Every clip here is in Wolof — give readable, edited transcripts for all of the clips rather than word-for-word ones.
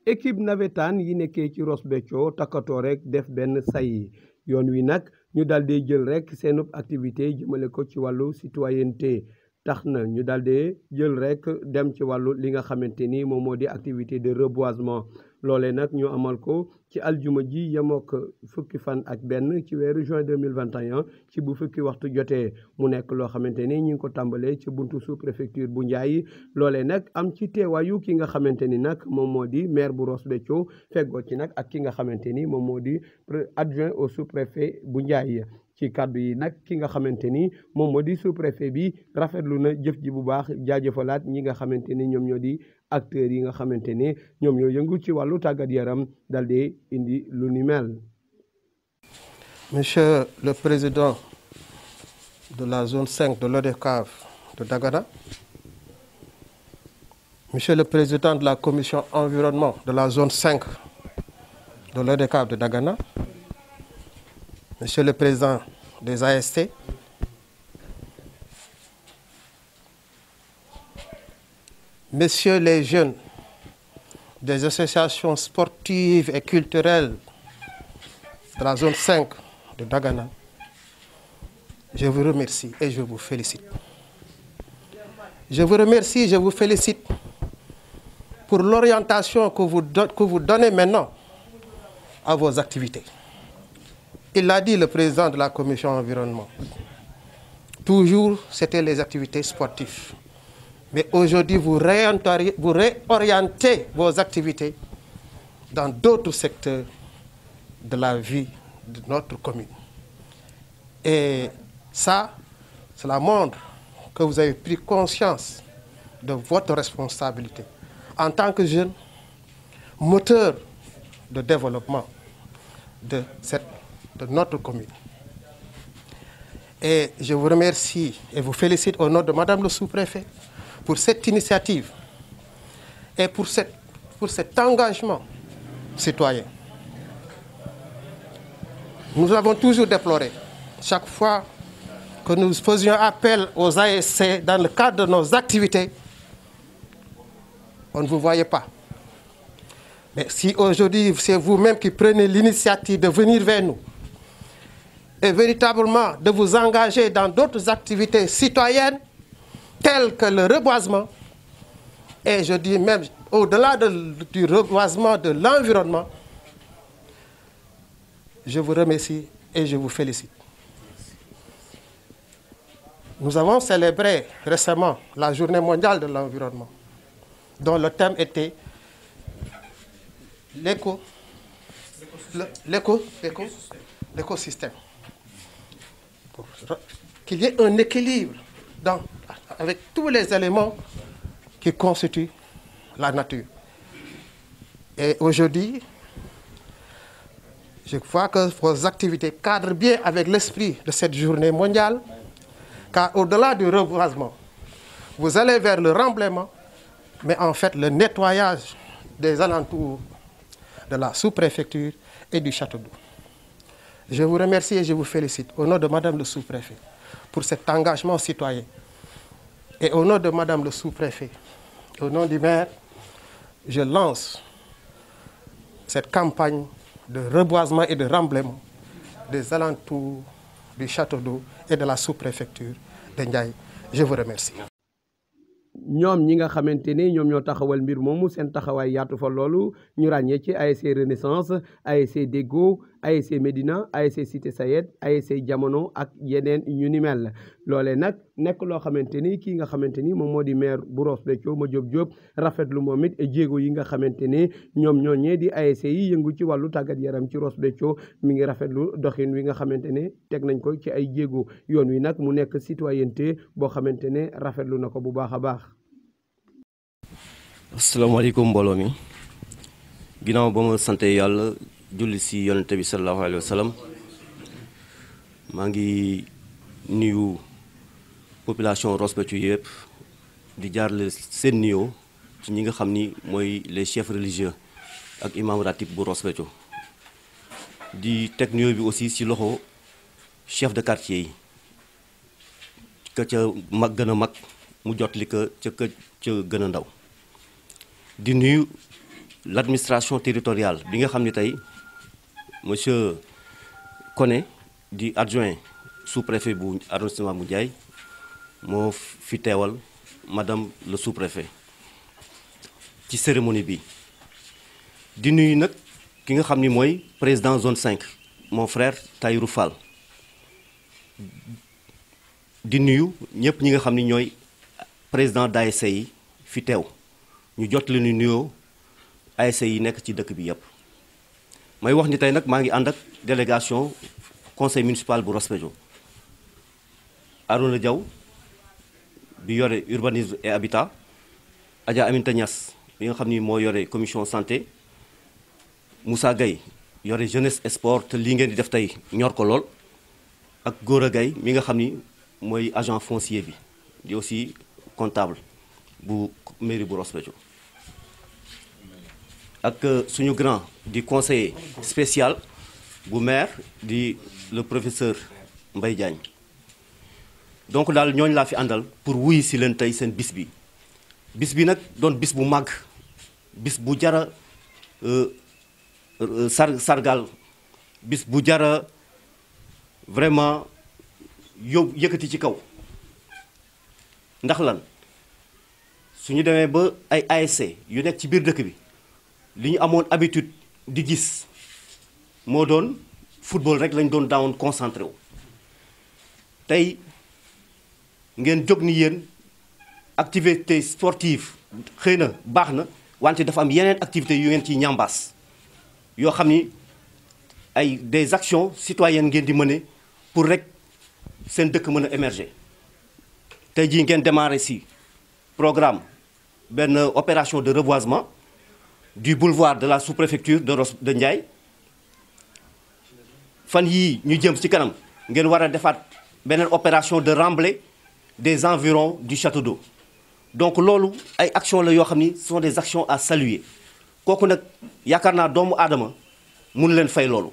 équipe navétane yi nekkee ci Ross Béthio takkatoo rek def benn say yoon wi nag ñu daal di jël rek seen activité jëmale ko ci wàllu citoyenneté tax na ñu daal di jël rek dem ci wàllu li nga xamante ni moom moo di activité de reboisement loolee nag ñu amal ko ci aljuma ji yemook fukki fan ak benn ci weeru juin 2021 ci bu fukki waxtu jotee mu nekk loo xamante ni ñu ngi ko tàmbalee ci buntu sous préfecture bu Ndiaye loolee nag am ci teewaayu ki nga xamante ni nag moom moo di maire bu Ross Béthio feggoo ci nag ak ki nga xamante ni moom moo di adjoint au sous préfet bu Ndiaye ci kàddu yi nag ki nga xamante ni moom moo di sous préfet bi rafetlu na jëf ji bu baax jaajëfalaat ñi nga xamante ni ñoom ñoo di acteurs yi nga xamante ne ñoom ñoo yëngu ci wàllu tàggat yaram dal di indi lu ni mel. Monsieur le président de la zone 5 de l'ODCAV de Dagana, Monsieur le président de la commission environnement de la zone 5 de l'ODCAV de Dagana, Monsieur le président des AST, Messieurs les jeunes des associations sportives et culturelles de la zone 5 de Dagana, je vous remercie et je vous félicite. Je vous remercie, je vous félicite pour l'orientation que vous donnez maintenant à vos activités. Il l'a dit, le président de la commission environnement. Toujours, c'était les activités sportives. Mais aujourd'hui, vous réorientez vos activités dans d'autres secteurs de la vie de notre commune. Et ça, cela montre que vous avez pris conscience de votre responsabilité en tant que jeune moteur de développement de notre commune. Et je vous remercie et vous félicite au nom de Madame le sous-préfet pour cette initiative et pour cet engagement citoyen. Nous avons toujours déploré, chaque fois que nous faisions appel aux ASC dans le cadre de nos activités, on ne vous voyait pas. Mais si aujourd'hui c'est vous-même qui prenez l'initiative de venir vers nous et véritablement de vous engager dans d'autres activités citoyennes, tels que le reboisement, et je dis même au-delà du reboisement de l'environnement, je vous remercie et je vous félicite. Nous avons célébré récemment la Journée mondiale de l'environnement, dont le thème était l'écosystème. Pour qu'il y ait un équilibre avec tous les éléments qui constituent la nature. Et aujourd'hui, je crois que vos activités cadrent bien avec l'esprit de cette journée mondiale, car au-delà du reboisement, vous allez vers le remblaiement, mais en fait le nettoyage des alentours de la sous-préfecture et du château d'eau. Je vous remercie et je vous félicite au nom de Madame le sous-préfet pour cet engagement citoyen. Et au nom de Madame le sous-préfet, au nom du maire, je lance cette campagne de reboisement et de remblaiement des alentours du château d'eau et de la sous-préfecture de Ndiaye. Je vous remercie. ñoom ñi nga xamante ni ñoom ñoo taxawal mbir moomu seen taxawaay yaatu fa loolu ñu ràññee ci ASC Renaissance ASC Déggo ASC Médina ASC Cité Sayed ASC Jamono ak yeneen ñu ni mel loolee nag nekk loo xamante ni kii nga xamante ni moom moo di maire bu Ross Béthio Madiop Diop rafetlu moom it jéego yi nga xamante ni ñoom ñooñee di ASC yi yëngu ci wàllu tàggat yaram ci Ross Béthio mi ngi rafetlu doxin wi nga xamante ne teg nañ ko ci ay jéego yoon wi nag mu nekk citoyenneté boo xamante ne rafetlu na ko bu baax a baax. asalaamaaleykum mbooloo mi ginnaaw ba ma sante yàlla julli si yonente bi sallallahu alayhi wa sallam maa ngi nuyu population Ross Béthio yëpp di jaarale seen nuyoo ci ñi nga xam ni mooy les chefs religieux ak imam ratib bu Ross Béthio di teg nuyoo bi aussi si loxo chef de quartier yi ka ca mag gën a mag mu jot li ka ca gën a ndaw di nuyu l'administration territoriale bi nga xam ni tey monsieur Koné di adjoint sous-préfet bu arrondissement bu Ndiaye moo fi teewal madame le sous-préfet ci cérémonie bi di nuyu nag ki nga xam ni mooy président zone 5 mon frère Tahirou Fall di nuyu ñëpp ñi nga xam ni ñooy président d'ASC yi fi teew ñu jot leen nuyoo ASC yi nekk ci dëkk bi yëpp may wax ni tey nag maa ngi ànd ak délégation conseil municipal bu Ross Béthio Arouna Diaw bi yore urbanisme et habitat Adja Aminta Niass bi nga xam ni moo yore commission santé Moussa Gueye yore jeunesse et sport te lii ngeen di def tey ñor ko lool ak Gora Gueye mi nga xam ni mooy agent foncier bi di aussi comptable bu mairie bu Ross Béthio ak suñu grand di conseiller spécial bu maire di le professeur Mbaye Diagne donc daal ñooñu laa fi àndal pour wuy si leen tey seen bis bi nag doon bis bu màgg bis bu jara sargal bis bu jara vraiment yëkkati ci kaw ndax lan suñu demee ba ay ASC yu nekk ci biir dëkk bi li ñu amoon habitude di gis moo doon football rek lañ doon daawoon concentré wu tey ngeen jóg ni yéen activité sportive xëy na baax na wante dafa am yeneen activité yu ngeen ciy ñambaas yoo xam ni ay des actions citoyennes ngeen di mener pour rek seen dëkk mën a émerger tey jii ngeen démarré si programme benn opération de reboisement du boulevard de la sous-préfecture de Ndiaye fan yii ñu jëm ci kanam ngeen war a defaat beneen opération de remblai des environs du château d'eau donc loolu ay actions la yoo xam ni sont des actions à saluer kooku nag yaakaar naa doomu aadama mun leen fay loolu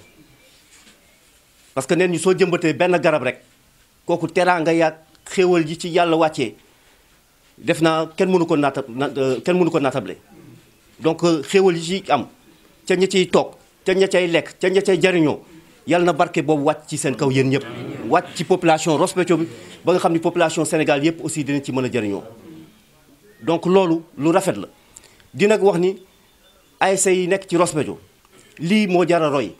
parce que neen ñu soo jëmbatee benn garab rek kooku teraanga yaag xéewal ji ci yàlla wàccee def naa kenn mënu ko naatable donc xéewal yi ci am ca ña ciy toog ca ña cay lekk ca ña cay jariñoo yàlla na barke boobu wàcc ci seen kaw yéen ñëpp wàcc ci population Ross Béthio bi ba nga xam ni population Sénégal yëpp aussi dinañ ci mën a jariñoo donc loolu lu rafet la dina wax ni ASC yi nekk ci Ross Béthio lii moo jar a roy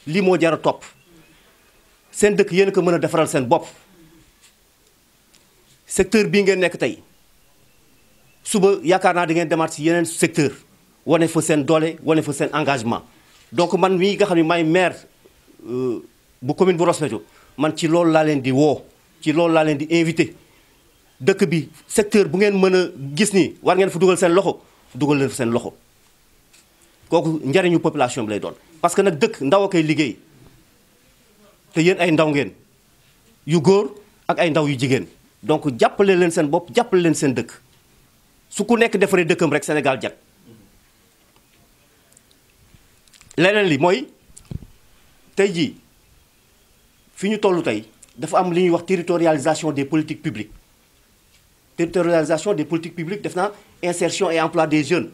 lii moo jar a topp seen dëkk yéen ko mën a defaral seen bopp secteur bii ngeen nekk tey suba yaakaar naa di ngeen demaat si yeneen secteur wane fa seen doole wane fa seen engagement donc man mii nga xam ne maay maire bu commune bu Ross Béthio man ci loolu laa leen di woo ci loolu laa leen di invité dëkk bi secteur bu ngeen mën a gis ni war ngeen fa dugal seen loxo dugal leen fa seen loxo kooku njariñu population bi lay doon parce que nag dëkk ndaw a koy liggéey te yéen ay ndaw ngeen yu góor ak ay ndaw yu jigéen donc jàppale leen seen bopp jàppale leen seen dëkk su ku nekk defaree dëkkam rek Sénégal jag leneen li mooy tey jii fi ñu toll tey dafa am li ñuy wax territorialisation des politiques publiques territorialisation des politiques publiques def naa insertion et emploi des jeunes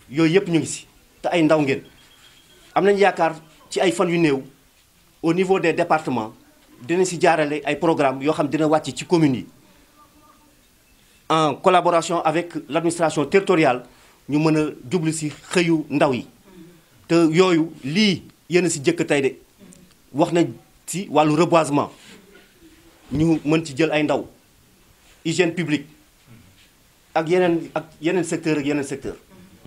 yooyu yëpp ñu ngi si te ay ndaw ngeen am nañu yaakaar ci ay fan yu néew au niveau des départements dina si jaarale ay programmes yoo xam dina wàcc ci communes yi en collaboration avec l'administration territoriale ñu mën a jublu si xëyu ndaw yi te yooyu lii yéen si jëkk tey de wax nañ si wàllu reboisement ñu mën ci jël ay ndaw hygiène publique ak yeneen secteur ak yeneen secteur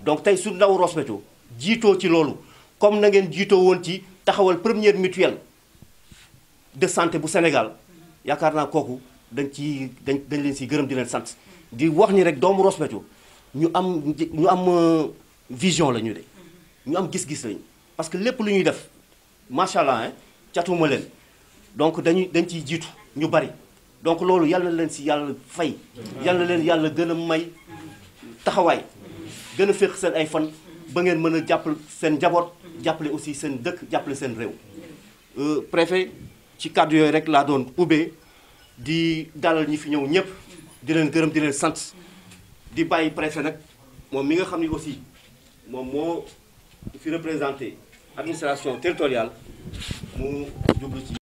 donc tey su ndaw Ross Béthio jiitoo ci loolu comme na ngeen jiitoo woon ci taxawal première mutuelle de santé bu Sénégal yaakaar naa kooku dañ leen si gërëm di leen sant di wax ni rek doomu Ross Béthio ñu am vision la ñu de ñu am gis-gis lañu parce que lépp lu ñuy def macha allah catuma leen donc dañ ciy jiitu ñu bari donc loolu yàlla na leen si yàlla fay yàlla na leen yàlla gën a may taxawaay gën a féex seen ay fan ba ngeen mën a jàppal seen njaboot jàppale aussi seen dëkk jàppale seen réew préfet ci kàddu yooyu rek laa doon ubbee di dalal ñi fi ñëw ñëpp di leen gërëm di leen sant di bàyyi préfet nag moom mi nga xam ni aussi moom moo fi représenté administration territoriale mu jublu ci